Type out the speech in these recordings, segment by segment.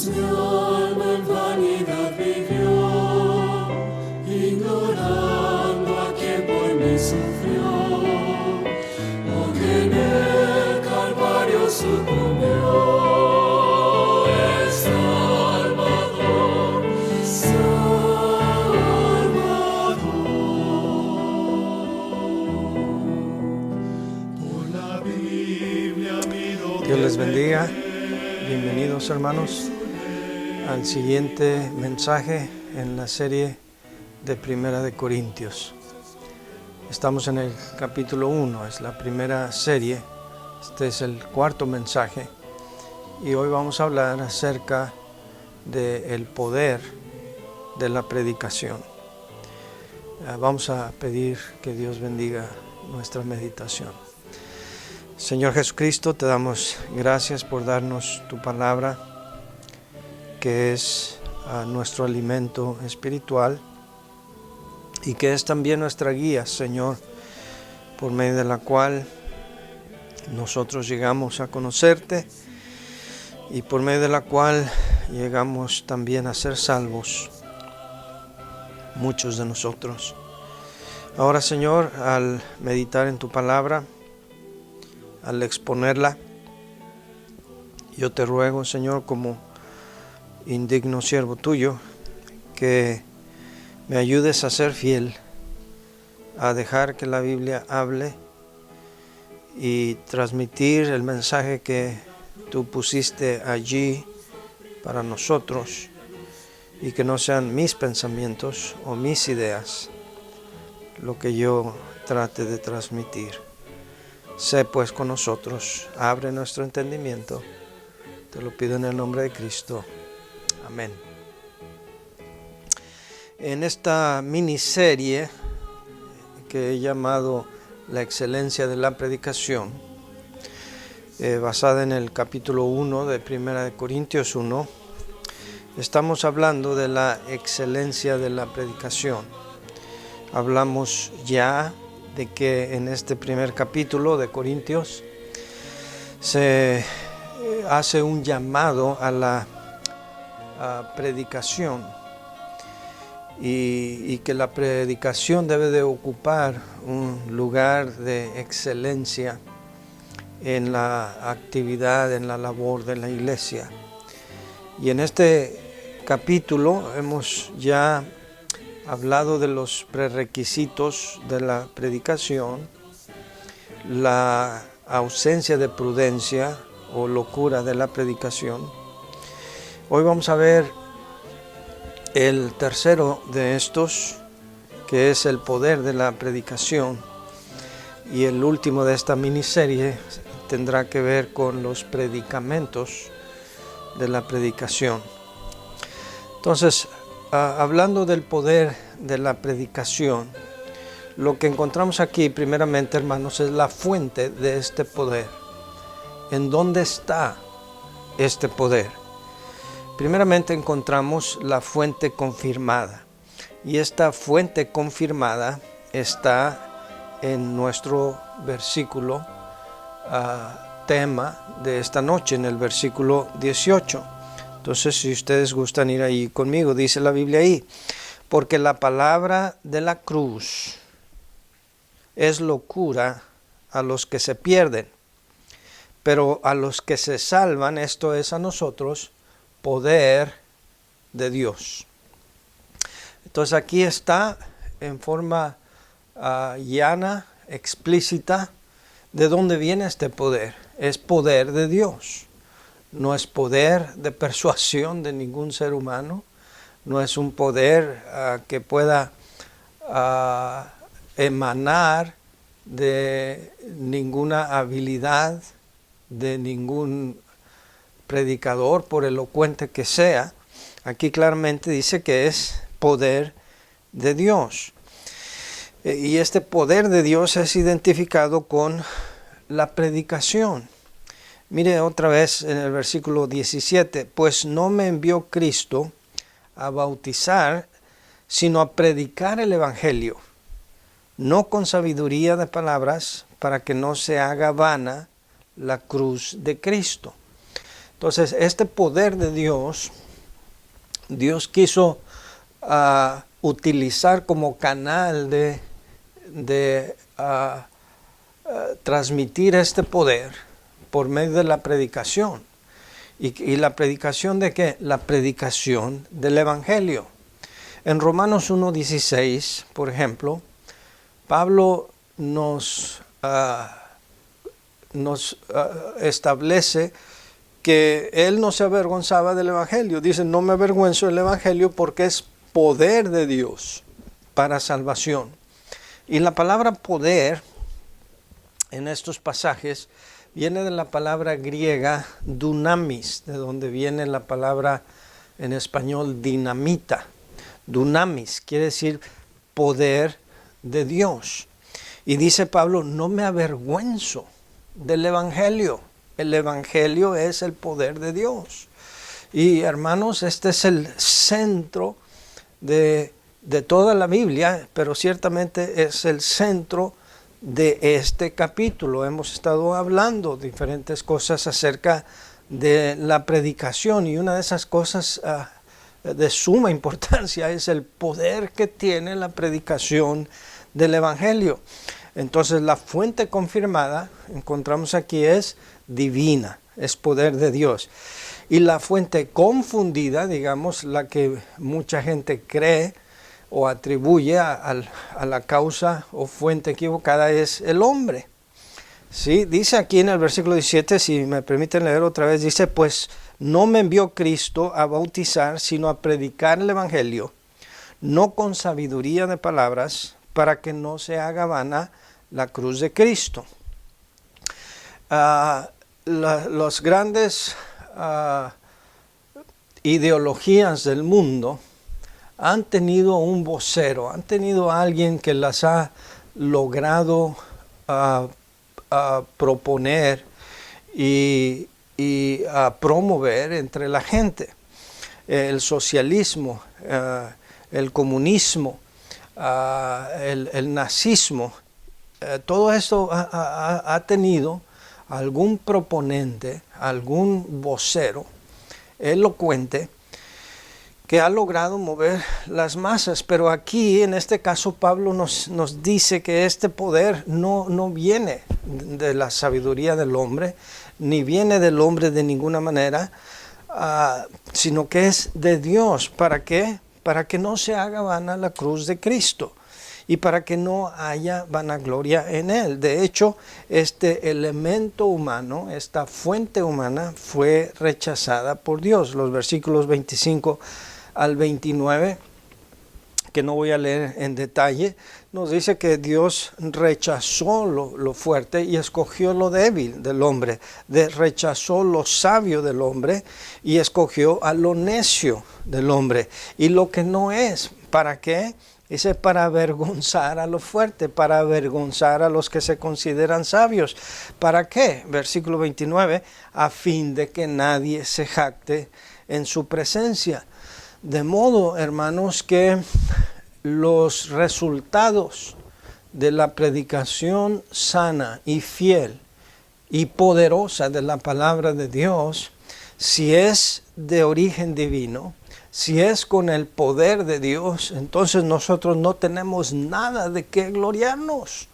mi alma en vanidad vivió, ignorando a quien por mí sufrió, aunque en el Calvario sucumbió el Salvador, Por la Biblia miro. Dios les bendiga. Bienvenidos, hermanos, al siguiente mensaje en la serie de Primera de Corintios. Estamos en el capítulo 1, es la primera serie. Este es el cuarto mensaje y hoy vamos a hablar acerca del poder de la predicación. Vamos a pedir que Dios bendiga nuestra meditación. Señor Jesucristo, te damos gracias por darnos tu palabra, que es nuestro alimento espiritual y que es también nuestra guía, Señor, por medio de la cual nosotros llegamos a conocerte y por medio de la cual llegamos también a ser salvos, muchos de nosotros. Ahora, Señor, al meditar en tu palabra, al exponerla, yo te ruego, Señor, como indigno siervo tuyo, que me ayudes a ser fiel, a dejar que la Biblia hable y transmitir el mensaje que tú pusiste allí para nosotros, y que no sean mis pensamientos o mis ideas lo que yo trate de transmitir. Sé pues con nosotros, abre nuestro entendimiento, te lo pido en el nombre de Cristo. Amén. En esta miniserie que he llamado La excelencia de la predicación, basada en el capítulo 1 de Primera de Corintios 1, estamos hablando de la excelencia de la predicación. Hablamos ya de que en este primer capítulo de Corintios se hace un llamado a la predicación y que la predicación debe de ocupar un lugar de excelencia en la actividad, en la labor de la iglesia. Y en este capítulo hemos ya hablado de los prerequisitos de la predicación, la ausencia de prudencia o locura de la predicación. Hoy vamos a ver el tercero de estos, que es el poder de la predicación, y el último de esta miniserie tendrá que ver con los predicamentos de la predicación. Entonces, hablando del poder de la predicación, lo que encontramos aquí primeramente, hermanos, es la fuente de este poder. ¿En dónde está este poder? Primeramente encontramos la fuente confirmada, y esta fuente confirmada está en nuestro versículo tema de esta noche, en el versículo 18. Entonces, si ustedes gustan ir ahí conmigo, dice la Biblia ahí: porque la palabra de la cruz es locura a los que se pierden, pero a los que se salvan, esto es a nosotros, poder de Dios. Entonces aquí está en forma llana, explícita, de dónde viene este poder. Es poder de Dios. No es poder de persuasión de ningún ser humano, no es un poder que pueda emanar de ninguna habilidad, de ningún predicador, por elocuente que sea. Aquí claramente dice que es poder de Dios. Y este poder de Dios es identificado con la predicación. Mire otra vez en el versículo 17, pues no me envió Cristo a bautizar, sino a predicar el evangelio, no con sabiduría de palabras, para que no se haga vana la cruz de Cristo. Entonces, este poder de Dios, Dios quiso utilizar como canal de transmitir este poder por medio de la predicación. ¿Y la predicación de qué? La predicación del Evangelio. En Romanos 1:16, por ejemplo, Pablo nos establece que él no se avergonzaba del Evangelio. Dice, no me avergüenzo del Evangelio porque es poder de Dios para salvación. Y la palabra poder en estos pasajes viene de la palabra griega dunamis, de donde viene la palabra en español dinamita. Dunamis quiere decir poder de Dios. Y dice Pablo, no me avergüenzo del Evangelio. El Evangelio es el poder de Dios. Y hermanos, este es el centro de toda la Biblia, pero ciertamente es el centro de este capítulo. Hemos estado hablando diferentes cosas acerca de la predicación, y una de esas cosas de suma importancia es el poder que tiene la predicación del Evangelio. Entonces la fuente confirmada, encontramos aquí, es divina, es poder de Dios. Y la fuente confundida, digamos, la que mucha gente cree o atribuye a la causa o fuente equivocada, es el hombre. ¿Sí? Dice aquí en el versículo 17, si me permiten leer otra vez, dice, pues no me envió Cristo a bautizar, sino a predicar el Evangelio, no con sabiduría de palabras, para que no se haga vana la cruz de Cristo. Las grandes ideologías del mundo han tenido un vocero, han tenido a alguien que las ha logrado proponer y promover entre la gente. El socialismo, el comunismo, el nazismo, todo esto ha tenido algún proponente, algún vocero elocuente que ha logrado mover las masas. Pero aquí, en este caso, Pablo nos dice que este poder no viene de la sabiduría del hombre, ni viene del hombre de ninguna manera, sino que es de Dios. ¿Para qué? Para que no se haga vana la cruz de Cristo y para que no haya vanagloria en él. De hecho, este elemento humano, esta fuente humana, fue rechazada por Dios. Los versículos 25 al 29, que no voy a leer en detalle, nos dice que Dios rechazó lo fuerte y escogió lo débil del hombre, rechazó lo sabio del hombre y escogió a lo necio del hombre. Y lo que no es, ¿para qué? Dice, para avergonzar a lo fuerte, para avergonzar a los que se consideran sabios. ¿Para qué? Versículo 29, a fin de que nadie se jacte en su presencia. De modo, hermanos, que los resultados de la predicación sana y fiel y poderosa de la palabra de Dios, si es de origen divino, si es con el poder de Dios, entonces nosotros no tenemos nada de qué gloriarnos.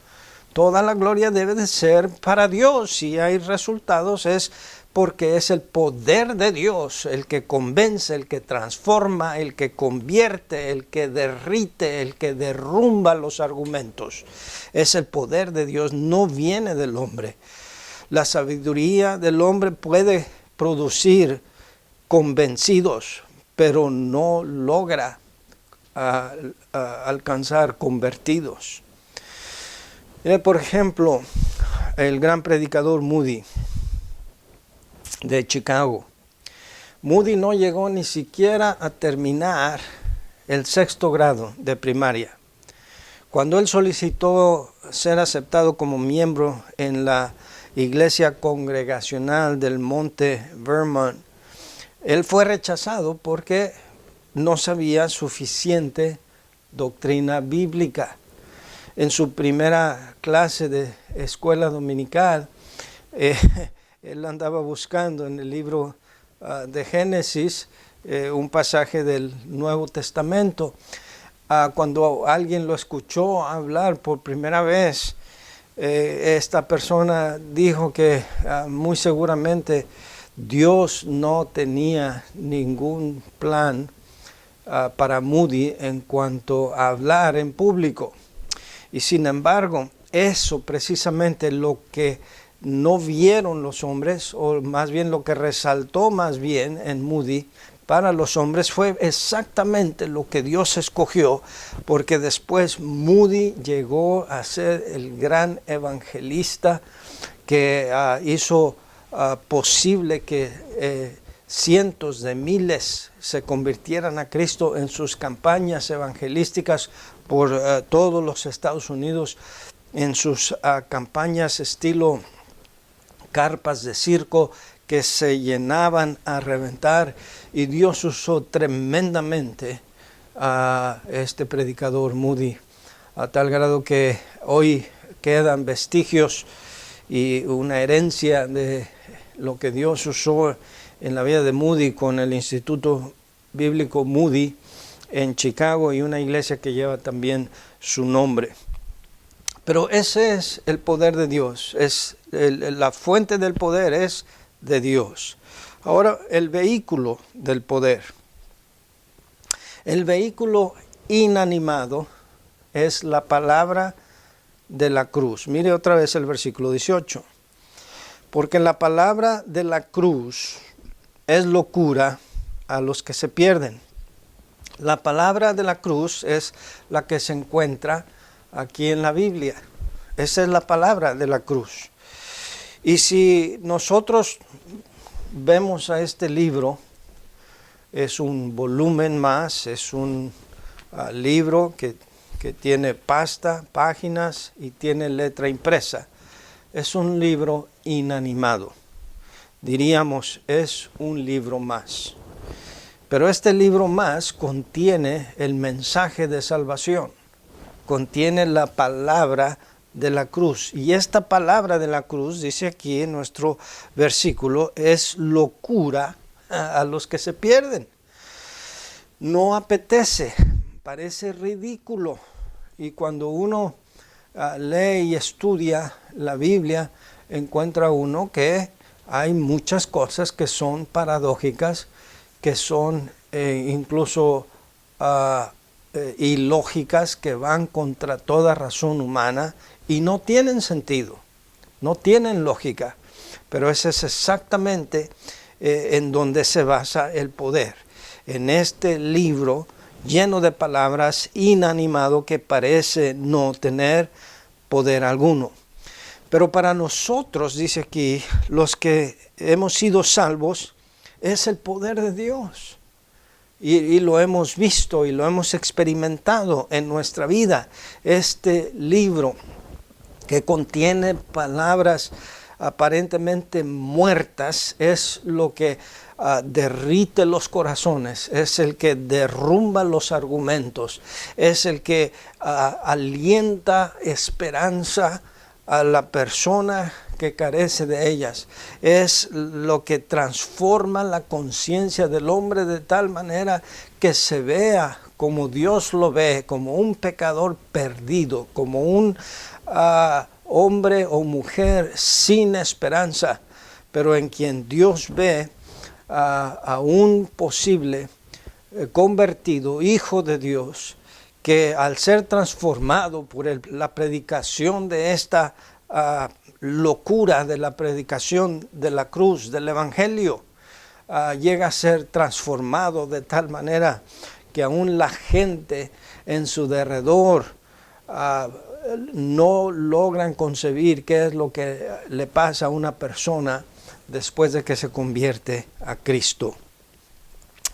Toda la gloria debe de ser para Dios. Si hay resultados es porque es el poder de Dios el que convence, el que transforma, el que convierte, el que derrite, el que derrumba los argumentos. Es el poder de Dios, no viene del hombre. La sabiduría del hombre puede producir convencidos, pero no logra alcanzar convertidos. Por ejemplo, el gran predicador Moody de Chicago. Moody no llegó ni siquiera a terminar el 6º grado de primaria. Cuando él solicitó ser aceptado como miembro en la Iglesia Congregacional del Monte Vermont, él fue rechazado porque no sabía suficiente doctrina bíblica. En su primera clase de escuela dominical, él andaba buscando en el libro de Génesis, un pasaje del Nuevo Testamento. Cuando alguien lo escuchó hablar por primera vez, esta persona dijo que muy seguramente Dios no tenía ningún plan para Moody en cuanto a hablar en público. Y sin embargo, eso precisamente lo que no vieron los hombres, o más bien lo que resaltó más bien en Moody para los hombres, fue exactamente lo que Dios escogió, porque después Moody llegó a ser el gran evangelista que hizo posible que cientos de miles se convirtieran a Cristo en sus campañas evangelísticas por todos los Estados Unidos, en sus campañas estilo carpas de circo que se llenaban a reventar, y Dios usó tremendamente a este predicador Moody, a tal grado que hoy quedan vestigios y una herencia de lo que Dios usó en la vida de Moody con el Instituto Bíblico Moody en Chicago y una iglesia que lleva también su nombre. Pero ese es el poder de Dios, la fuente del poder es de Dios. Ahora, el vehículo del poder. El vehículo inanimado es la palabra de la cruz. Mire otra vez el versículo 18. Porque la palabra de la cruz es locura a los que se pierden. La palabra de la cruz es la que se encuentra aquí en la Biblia. Esa es la palabra de la cruz. Y si nosotros vemos a este libro, es un volumen más, es un libro que tiene pasta, páginas y tiene letra impresa. Es un libro inanimado. Diríamos, es un libro más. Pero este libro más contiene el mensaje de salvación. Contiene la palabra de la cruz. Y esta palabra de la cruz, dice aquí en nuestro versículo, es locura a los que se pierden. No apetece, parece ridículo. Y cuando uno lee y estudia la Biblia, encuentra uno que hay muchas cosas que son paradójicas, que son incluso ilógicas, que van contra toda razón humana y no tienen sentido, no tienen lógica. Pero ese es exactamente en donde se basa el poder. En este libro lleno de palabras, inanimado, que parece no tener poder alguno. Pero para nosotros, dice aquí, los que hemos sido salvos, es el poder de Dios. Y lo hemos visto y lo hemos experimentado en nuestra vida. Este libro que contiene palabras aparentemente muertas es lo que derrite los corazones, es el que derrumba los argumentos, es el que alienta esperanza a la persona que carece de ellas, es lo que transforma la conciencia del hombre de tal manera que se vea como Dios lo ve, como un pecador perdido, como un hombre o mujer sin esperanza, pero en quien Dios ve a un posible convertido, hijo de Dios, que al ser transformado por la predicación de esta locura de la predicación de la cruz, del Evangelio, llega a ser transformado de tal manera que aún la gente en su derredor no logran concebir qué es lo que le pasa a una persona después de que se convierte a Cristo.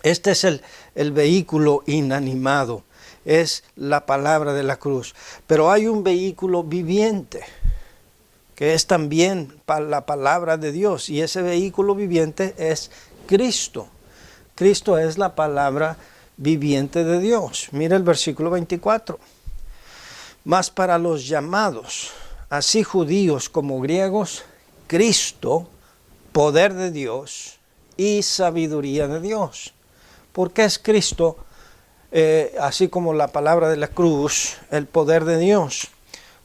Este es el vehículo inanimado, es la palabra de la cruz. Pero hay un vehículo viviente, que es también la palabra de Dios, y ese vehículo viviente es Cristo. Cristo es la palabra viviente de Dios. Mira el versículo 24. Mas para los llamados, así judíos como griegos, Cristo, poder de Dios y sabiduría de Dios. ¿Por qué es Cristo, así como la palabra de la cruz, el poder de Dios?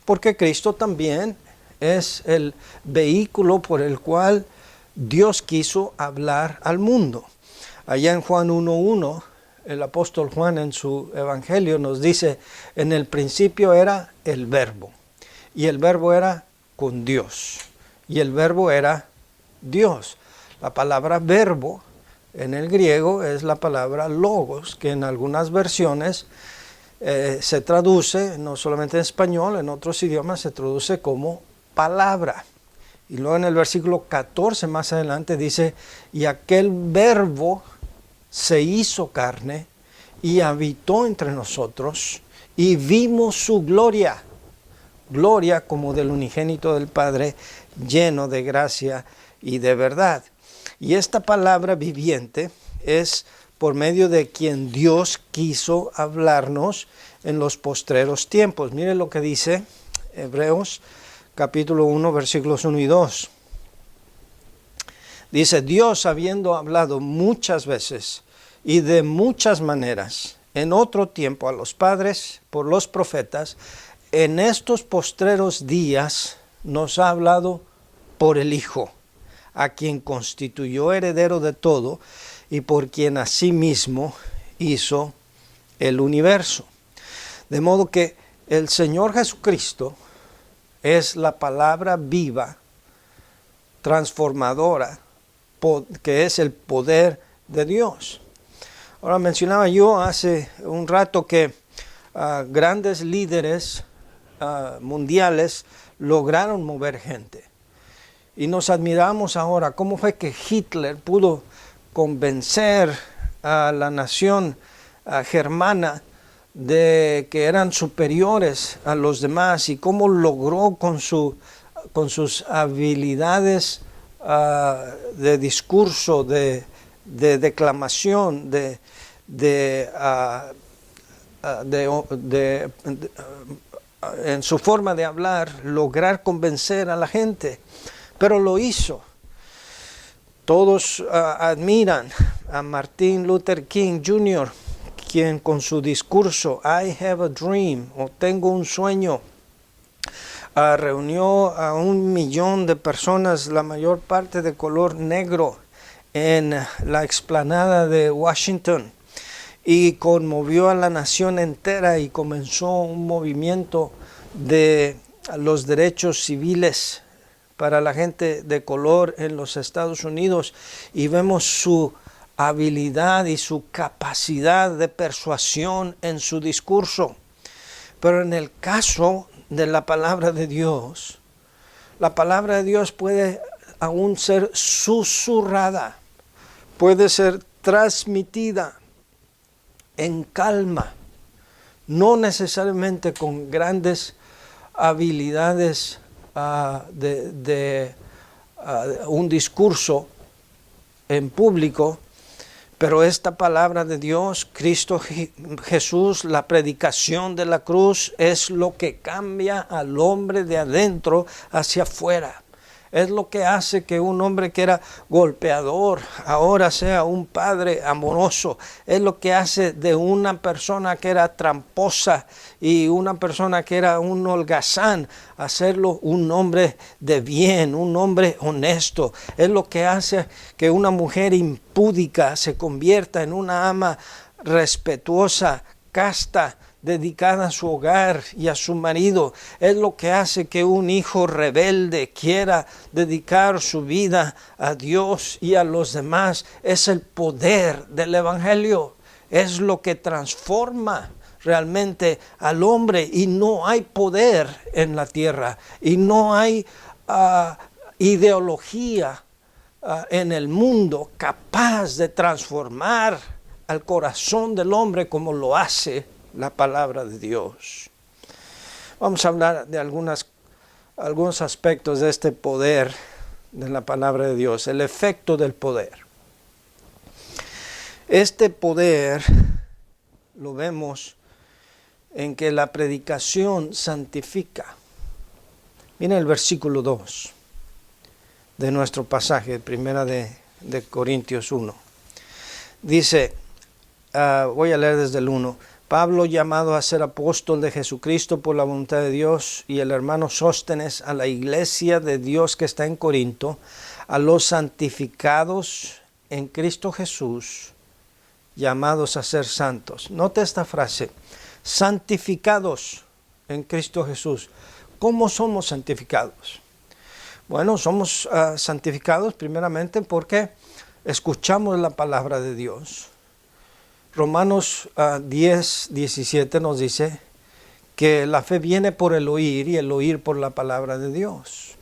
Porque Cristo también es el vehículo por el cual Dios quiso hablar al mundo. Allá en Juan 1:1, el apóstol Juan en su evangelio nos dice, en el principio era el verbo, y el verbo era con Dios, y el verbo era Dios. La palabra verbo en el griego es la palabra logos, que en algunas versiones se traduce, no solamente en español, en otros idiomas se traduce como palabra. Y luego en el versículo 14 más adelante dice, y aquel verbo se hizo carne y habitó entre nosotros y vimos su gloria. Gloria como del unigénito del Padre, lleno de gracia y de verdad. Y esta palabra viviente es por medio de quien Dios quiso hablarnos en los postreros tiempos. Mire lo que dice Hebreos capítulo 1, versículos 1 y 2. Dice, Dios habiendo hablado muchas veces y de muchas maneras en otro tiempo a los padres por los profetas, en estos postreros días nos ha hablado por el Hijo, a quien constituyó heredero de todo y por quien asimismo hizo el universo. De modo que el Señor Jesucristo es la palabra viva, transformadora, que es el poder de Dios. Ahora mencionaba yo hace un rato que grandes líderes mundiales lograron mover gente. Y nos admiramos ahora cómo fue que Hitler pudo convencer a la nación germana de que eran superiores a los demás y cómo logró con sus habilidades de discurso, de declamación, en su forma de hablar, lograr convencer a la gente. Pero lo hizo. Todos admiran a Martin Luther King Jr., quien con su discurso I have a dream, o tengo un sueño, reunió a 1 millón de personas, la mayor parte de color negro, en la explanada de Washington, y conmovió a la nación entera y comenzó un movimiento de los derechos civiles para la gente de color en los Estados Unidos, y vemos su habilidad y su capacidad de persuasión en su discurso. Pero en el caso de la palabra de Dios, la palabra de Dios puede aún ser susurrada, puede ser transmitida en calma, no necesariamente con grandes habilidades de un discurso en público, pero esta palabra de Dios, Cristo Jesús, la predicación de la cruz, es lo que cambia al hombre de adentro hacia afuera. Es lo que hace que un hombre que era golpeador ahora sea un padre amoroso. Es lo que hace de una persona que era tramposa y una persona que era un holgazán, hacerlo un hombre de bien, un hombre honesto. Es lo que hace que una mujer impúdica se convierta en una ama respetuosa, casta, dedicada a su hogar y a su marido. Es lo que hace que un hijo rebelde quiera dedicar su vida a Dios y a los demás. Es el poder del Evangelio. Es lo que transforma realmente al hombre, y no hay poder en la tierra y no hay ideología en el mundo capaz de transformar al corazón del hombre como lo hace la palabra de Dios. Vamos a hablar de algunos aspectos de este poder de la palabra de Dios, el efecto del poder. Este poder lo vemos en que la predicación santifica. Miren el versículo 2 de nuestro pasaje, primera de de Corintios 1. Dice, voy a leer desde el 1. Pablo, llamado a ser apóstol de Jesucristo por la voluntad de Dios, y el hermano Sóstenes, a la iglesia de Dios que está en Corinto, a los santificados en Cristo Jesús, llamados a ser santos. Note esta frase, santificados en Cristo Jesús. ¿Cómo somos santificados? Bueno, somos santificados primeramente porque escuchamos la palabra de Dios. Romanos 10, 17 nos dice que la fe viene por el oír y el oír por la palabra de Dios.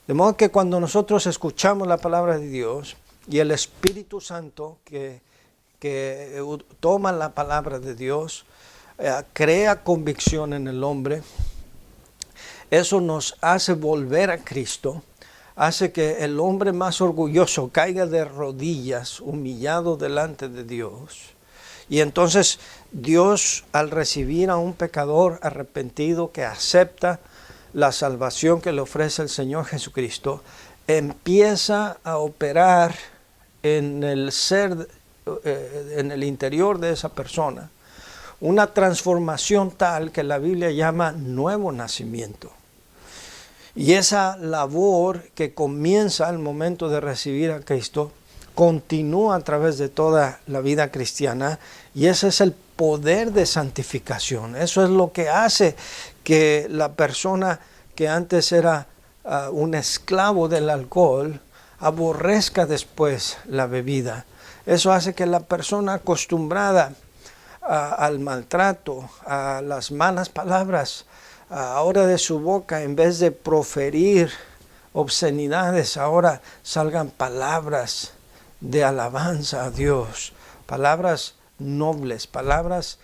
De modo que cuando nosotros escuchamos la palabra de Dios y el Espíritu Santo que toma la palabra de Dios, crea convicción en el hombre, eso nos hace volver a Cristo, hace que el hombre más orgulloso caiga de rodillas, humillado delante de Dios. Y entonces Dios, al recibir a un pecador arrepentido que acepta la salvación que le ofrece el Señor Jesucristo, empieza a operar en el ser, en el interior de esa persona, una transformación tal que la Biblia llama nuevo nacimiento. Y esa labor que comienza al momento de recibir a Cristo continúa a través de toda la vida cristiana, y ese es el poder de santificación. Eso es lo que hace que la persona que antes era un esclavo del alcohol aborrezca después la bebida. Eso hace que la persona acostumbrada al maltrato, a las malas palabras, ahora de su boca, en vez de proferir obscenidades, ahora salgan palabras de alabanza a Dios, palabras nobles, palabras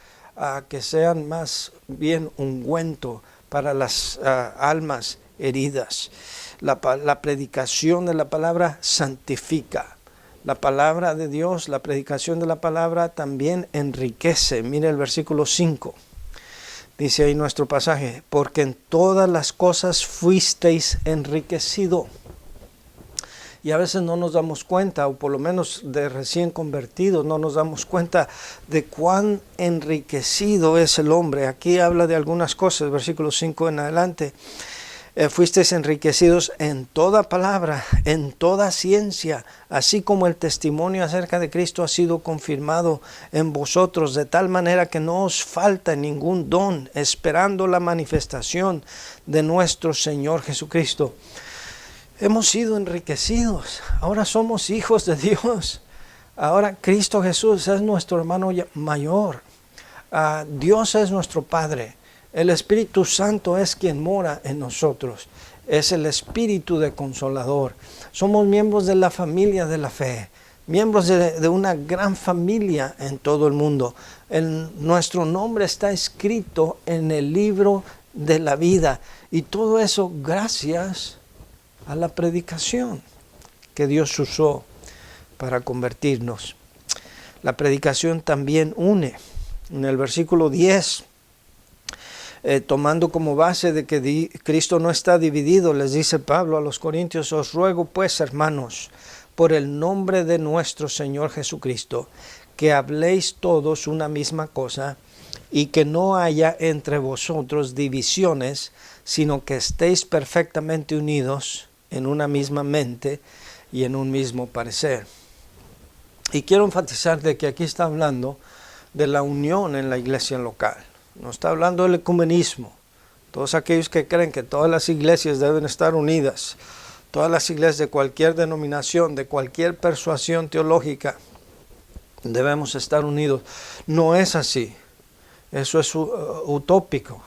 que sean más bien ungüento para las almas heridas. La predicación de la palabra santifica. La palabra de Dios, la predicación de la palabra también enriquece. Mire el versículo 5. Dice ahí nuestro pasaje, porque en todas las cosas fuisteis enriquecido. Y a veces no nos damos cuenta, o por lo menos de recién convertidos, no nos damos cuenta de cuán enriquecido es el hombre. Aquí habla de algunas cosas, versículo 5 en adelante. Fuisteis enriquecidos en toda palabra, en toda ciencia, así como el testimonio acerca de Cristo ha sido confirmado en vosotros, de tal manera que no os falta ningún don, esperando la manifestación de nuestro Señor Jesucristo. Hemos sido enriquecidos, ahora somos hijos de Dios, ahora Cristo Jesús es nuestro hermano mayor, Dios es nuestro Padre, el Espíritu Santo es quien mora en nosotros, es el Espíritu de Consolador, somos miembros de la familia de la fe, miembros de una gran familia en todo el mundo. Nuestro nombre está escrito en el libro de la vida, y todo eso gracias a la predicación que Dios usó para convertirnos. La predicación también une. En el versículo 10, tomando como base de que Cristo no está dividido, les dice Pablo a los Corintios, os ruego pues, hermanos, por el nombre de nuestro Señor Jesucristo, que habléis todos una misma cosa, y que no haya entre vosotros divisiones, sino que estéis perfectamente unidos en una misma mente y en un mismo parecer. Y quiero enfatizar de que aquí está hablando de la unión en la iglesia local. No está hablando del ecumenismo. Todos aquellos que creen que todas las iglesias deben estar unidas, todas las iglesias de cualquier denominación, de cualquier persuasión teológica, debemos estar unidos. No es así. Eso es utópico.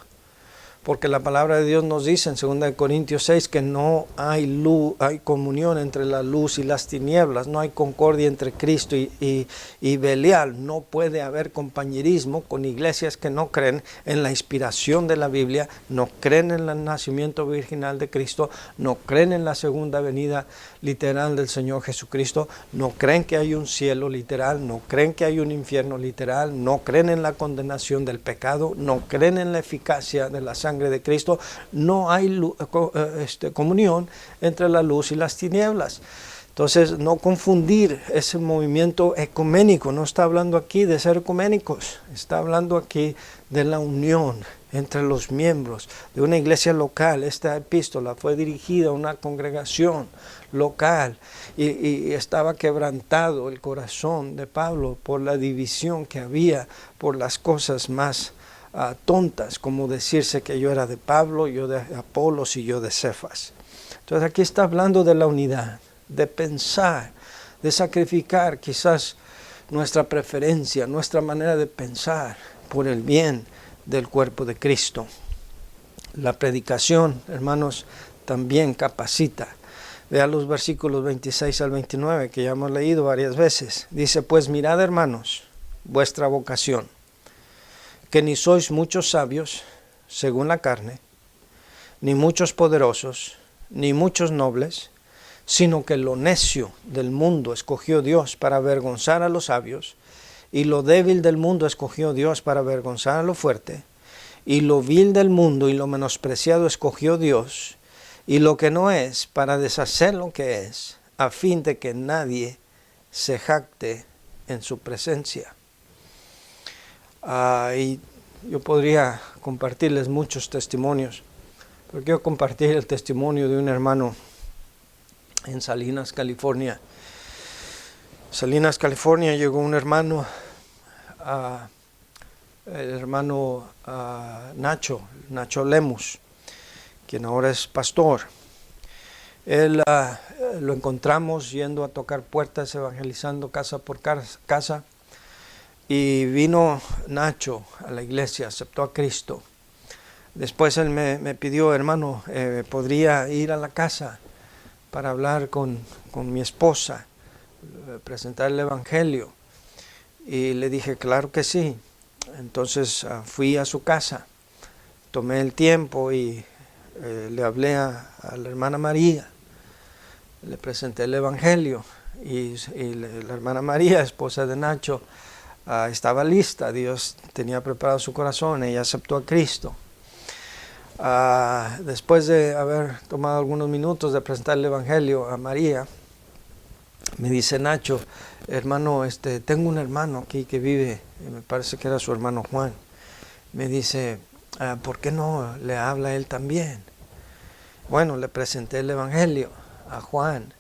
Porque la palabra de Dios nos dice en 2 Corintios 6 que no hay luz, hay comunión entre la luz y las tinieblas, no hay concordia entre Cristo y Belial. No puede haber compañerismo con iglesias que no creen en la inspiración de la Biblia, no creen en el nacimiento virginal de Cristo, no creen en la segunda venida literal del Señor Jesucristo, no creen que hay un cielo literal, no creen que hay un infierno literal, no creen en la condenación del pecado, no creen en la eficacia de la sangre de Cristo. No hay comunión entre la luz y las tinieblas. Entonces, no confundir ese movimiento ecuménico. No está hablando aquí de ser ecuménicos. Está hablando aquí de la unión entre los miembros de una iglesia local. Esta epístola fue dirigida a una congregación local y estaba quebrantado el corazón de Pablo por la división que había por las cosas más tontas, como decirse que yo era de Pablo, yo de Apolos y yo de Cefas. Entonces aquí está hablando de la unidad, de pensar, de sacrificar quizás nuestra preferencia, nuestra manera de pensar por el bien del cuerpo de Cristo. La predicación, hermanos, también capacita. Vea los versículos 26 al 29 que ya hemos leído varias veces. Dice, pues mirad, hermanos, vuestra vocación, que ni sois muchos sabios según la carne, ni muchos poderosos, ni muchos nobles, sino que lo necio del mundo escogió Dios para avergonzar a los sabios, y lo débil del mundo escogió Dios para avergonzar a lo fuerte, y lo vil del mundo y lo menospreciado escogió Dios, y lo que no es para deshacer lo que es, a fin de que nadie se jacte en su presencia. Y yo podría compartirles muchos testimonios, pero quiero compartir el testimonio de un hermano en Salinas, California. Salinas, California, llegó un hermano, Nacho Lemus, quien ahora es pastor. Él lo encontramos yendo a tocar puertas, evangelizando casa por casa. Y vino Nacho a la iglesia, aceptó a Cristo. Después él me pidió, hermano, ¿podría ir a la casa para hablar con mi esposa, presentar el evangelio? Y le dije, claro que sí. Entonces fui a su casa, tomé el tiempo y le hablé a la hermana María, le presenté el evangelio y la hermana María, esposa de Nacho, estaba lista. Dios tenía preparado su corazón, ella aceptó a Cristo. Después de haber tomado algunos minutos de presentar el evangelio a María, me dice Nacho, hermano, tengo un hermano aquí que vive, me parece que era su hermano Juan. Me dice, ¿por qué no le habla a él también? Bueno, le presenté el evangelio a Juan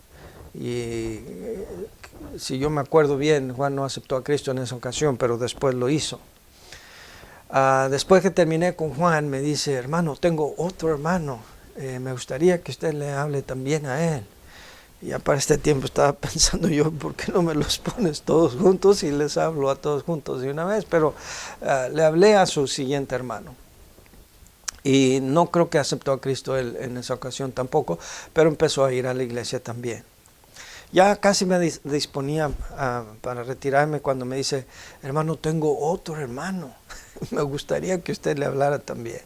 y si yo me acuerdo bien, Juan no aceptó a Cristo en esa ocasión, pero después lo hizo. Después que terminé con Juan, me dice, hermano, tengo otro hermano, me gustaría que usted le hable también a él. Y ya para este tiempo estaba pensando yo, ¿por qué no me los pones todos juntos y les hablo a todos juntos de una vez? Pero le hablé a su siguiente hermano. Y no creo que aceptó a Cristo él en esa ocasión tampoco, pero empezó a ir a la iglesia también. Ya casi me disponía para retirarme cuando me dice, hermano, tengo otro hermano, me gustaría que usted le hablara también.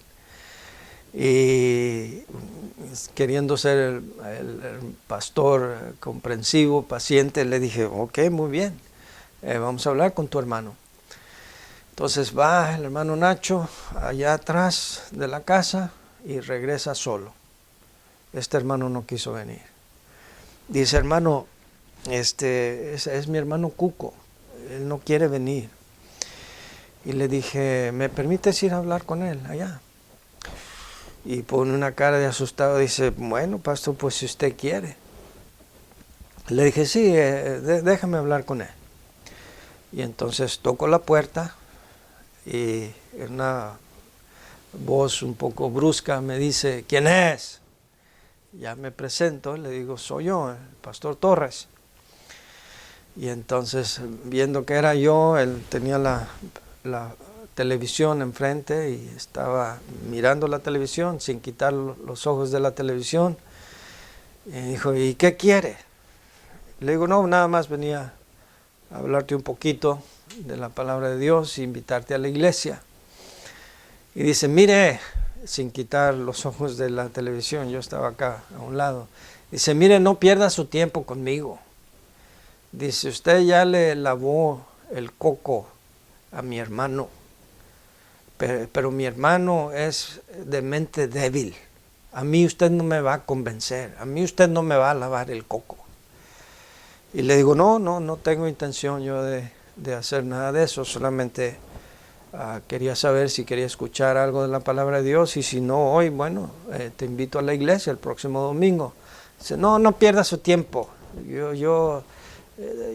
Y queriendo ser el pastor comprensivo, paciente, le dije, ok, muy bien, vamos a hablar con tu hermano. Entonces va el hermano Nacho allá atrás de la casa y regresa solo. Este hermano no quiso venir. Dice, hermano, es mi hermano Cuco, él no quiere venir. Y le dije, ¿me permites ir a hablar con él allá? Y pone una cara de asustado, dice, bueno, pastor, pues si usted quiere. Le dije, sí, déjame hablar con él. Y entonces toco la puerta y una voz un poco brusca me dice, ¿quién es? Ya me presento, le digo, soy yo, el pastor Torres. Y entonces, viendo que era yo, él tenía la televisión enfrente y estaba mirando la televisión sin quitar los ojos de la televisión. Y dijo, ¿y qué quiere? Le digo, no, nada más venía a hablarte un poquito de la palabra de Dios e invitarte a la iglesia. Y dice, mire, sin quitar los ojos de la televisión, yo estaba acá a un lado. Dice, mire, no pierda su tiempo conmigo. Dice, usted ya le lavó el coco a mi hermano, pero mi hermano es de mente débil. A mí usted no me va a convencer, a mí usted no me va a lavar el coco. Y le digo, no tengo intención yo de hacer nada de eso, solamente quería saber si quería escuchar algo de la palabra de Dios, y si no hoy, bueno, te invito a la iglesia el próximo domingo. Dice, no pierdas su tiempo, yo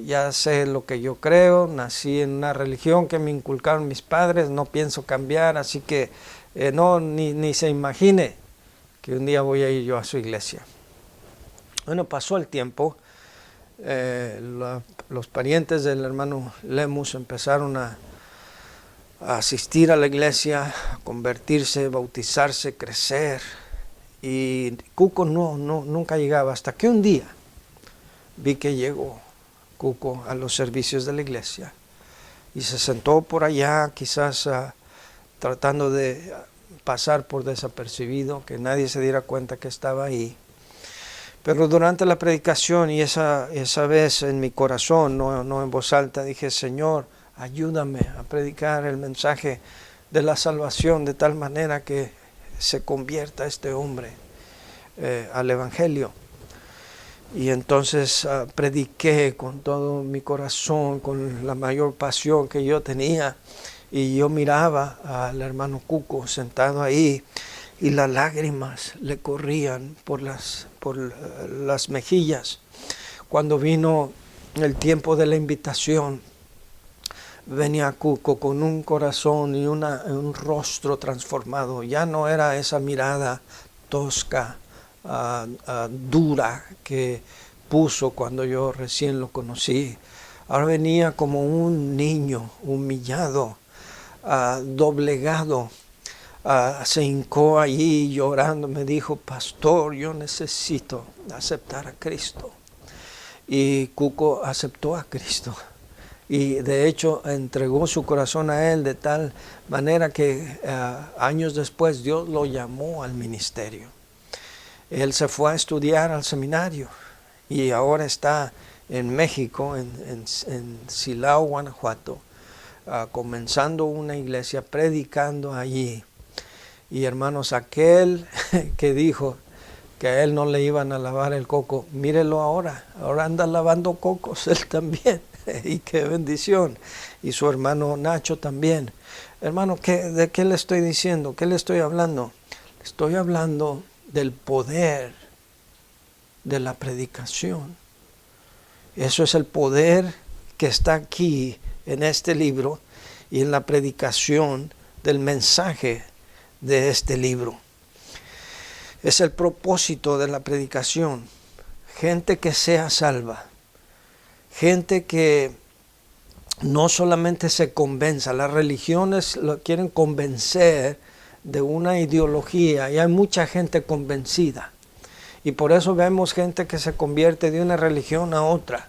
ya sé lo que yo creo, nací en una religión que me inculcaron mis padres, no pienso cambiar, así que ni se imagine que un día voy a ir yo a su iglesia. Bueno, pasó el tiempo, los parientes del hermano Lemus empezaron a asistir a la iglesia, a convertirse, bautizarse, crecer, y Cuco nunca llegaba, hasta que un día vi que llegó Cuco a los servicios de la iglesia y se sentó por allá, quizás tratando de pasar por desapercibido, que nadie se diera cuenta que estaba ahí. Pero durante la predicación, y esa vez en mi corazón, no en voz alta, dije, Señor, ayúdame a predicar el mensaje de la salvación de tal manera que se convierta este hombre al Evangelio. Y entonces prediqué con todo mi corazón, con la mayor pasión que yo tenía, y yo miraba al hermano Cuco sentado ahí, y las lágrimas le corrían por las mejillas. Cuando vino el tiempo de la invitación, venía Cuco con un corazón y un rostro transformado. Ya no era esa mirada tosca, dura que puso cuando yo recién lo conocí. Ahora venía como un niño humillado, doblegado. Se hincó allí llorando, me dijo, pastor, yo necesito aceptar a Cristo. Y Cuco aceptó a Cristo. Y de hecho entregó su corazón a Él de tal manera que años después Dios lo llamó al ministerio. Él se fue a estudiar al seminario y ahora está en México, en Silao, Guanajuato, comenzando una iglesia, predicando allí. Y hermanos, aquel que dijo que a él no le iban a lavar el coco, mírelo ahora anda lavando cocos él también. Y qué bendición. Y su hermano Nacho también. Hermano, ¿de qué le estoy diciendo? ¿Qué le estoy hablando? Estoy hablando del poder de la predicación. Eso es el poder que está aquí en este libro y en la predicación del mensaje de este libro. Es el propósito de la predicación. Gente que sea salva. Gente que no solamente se convenza. Las religiones lo quieren convencer de una ideología y hay mucha gente convencida. Y por eso vemos gente que se convierte de una religión a otra.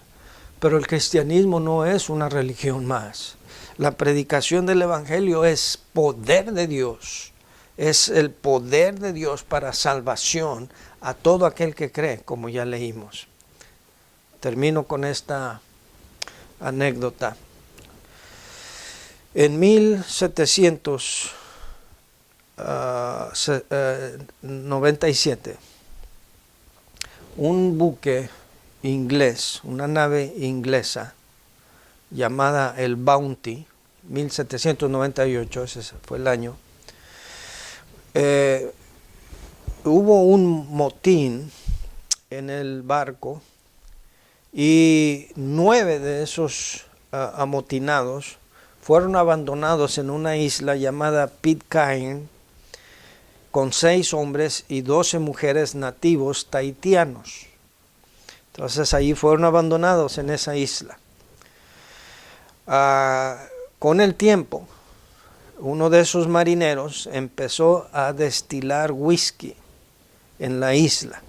Pero el cristianismo no es una religión más. La predicación del Evangelio es poder de Dios. Es el poder de Dios para salvación a todo aquel que cree, como ya leímos. Termino con esta anécdota. En 1797, un buque inglés, una nave inglesa llamada el Bounty, 1798, ese fue el año, hubo un motín en el barco y 9 de esos amotinados fueron abandonados en una isla llamada Pitcairn con 6 hombres y 12 mujeres nativos tahitianos. Entonces ahí fueron abandonados en esa isla. Con el tiempo, uno de esos marineros empezó a destilar whisky en la isla.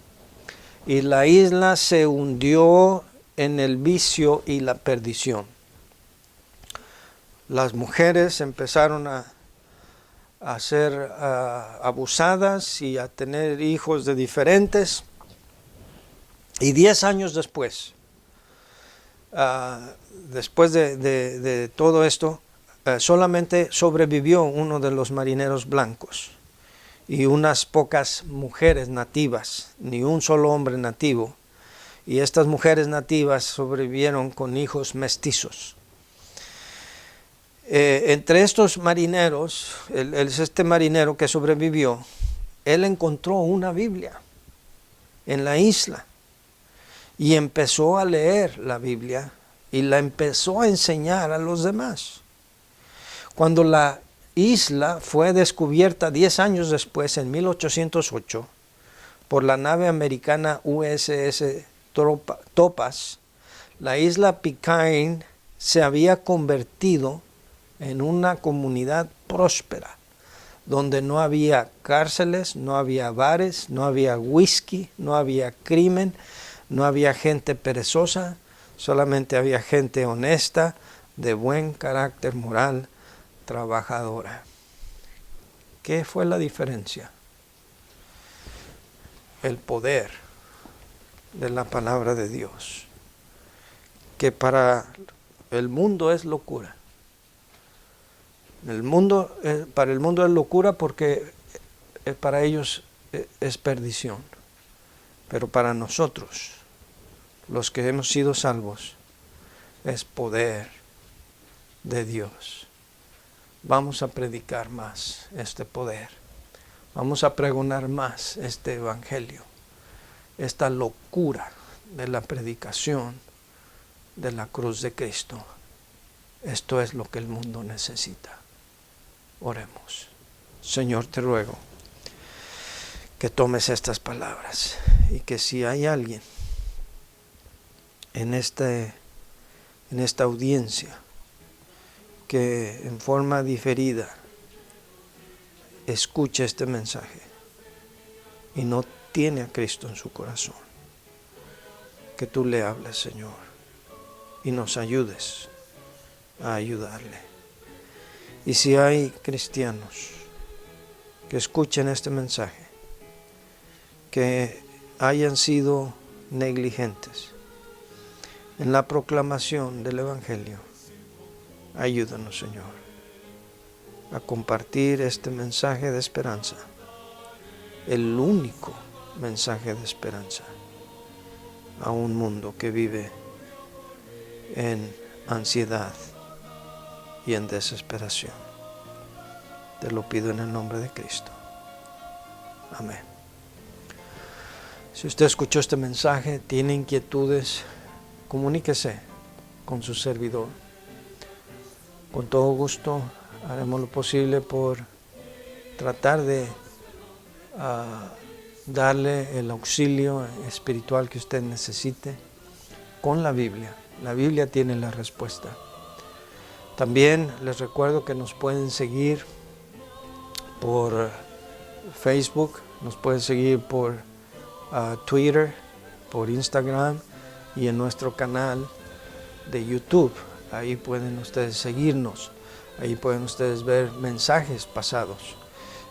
Y la isla se hundió en el vicio y la perdición. Las mujeres empezaron a ser abusadas y a tener hijos de diferentes. Y 10 años después, después de todo esto, solamente sobrevivió uno de los marineros blancos y unas pocas mujeres nativas, ni un solo hombre nativo. y estas mujeres nativas sobrevivieron con hijos mestizos. Entre estos marineros, este marinero que sobrevivió, él encontró una Biblia en la isla y empezó a leer la Biblia y la empezó a enseñar a los demás. Cuando la isla fue descubierta 10 años después, en 1808, por la nave americana USS Topaz, la isla Pitcairn se había convertido en una comunidad próspera, donde no había cárceles, no había bares, no había whisky, no había crimen, no había gente perezosa, solamente había gente honesta, de buen carácter moral, trabajadora. ¿Qué fue la diferencia? El poder de la palabra de Dios, que para el mundo es locura. Para el mundo es locura porque para ellos es perdición. Pero para nosotros, los que hemos sido salvos, es poder de Dios. Vamos a predicar más este poder. Vamos a pregonar más este evangelio. Esta locura de la predicación de la cruz de Cristo. Esto es lo que el mundo necesita. Oremos. Señor, te ruego que tomes estas palabras y que si hay alguien en esta audiencia que en forma diferida escuche este mensaje y no tiene a Cristo en su corazón, que tú le hables, Señor, y nos ayudes a ayudarle. Y si hay cristianos que escuchen este mensaje, que hayan sido negligentes en la proclamación del evangelio, ayúdanos, Señor, a compartir este mensaje de esperanza, el único mensaje de esperanza a un mundo que vive en ansiedad y en desesperación. Te lo pido en el nombre de Cristo. Amén. Si usted escuchó este mensaje, tiene inquietudes, comuníquese con su servidor. Con todo gusto haremos lo posible por tratar de darle el auxilio espiritual que usted necesite con la Biblia. La Biblia tiene la respuesta. También les recuerdo que nos pueden seguir por Facebook, nos pueden seguir por Twitter, por Instagram y en nuestro canal de YouTube. Ahí pueden ustedes seguirnos, ahí pueden ustedes ver mensajes pasados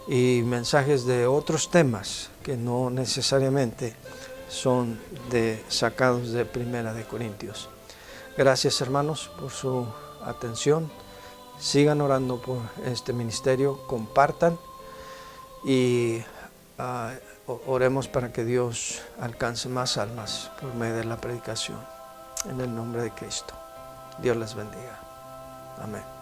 y mensajes de otros temas que no necesariamente son sacados de Primera de Corintios. Gracias, hermanos, por su atención. Sigan orando por este ministerio, compartan y oremos para que Dios alcance más almas por medio de la predicación. En el nombre de Cristo. Dios les bendiga. Amén.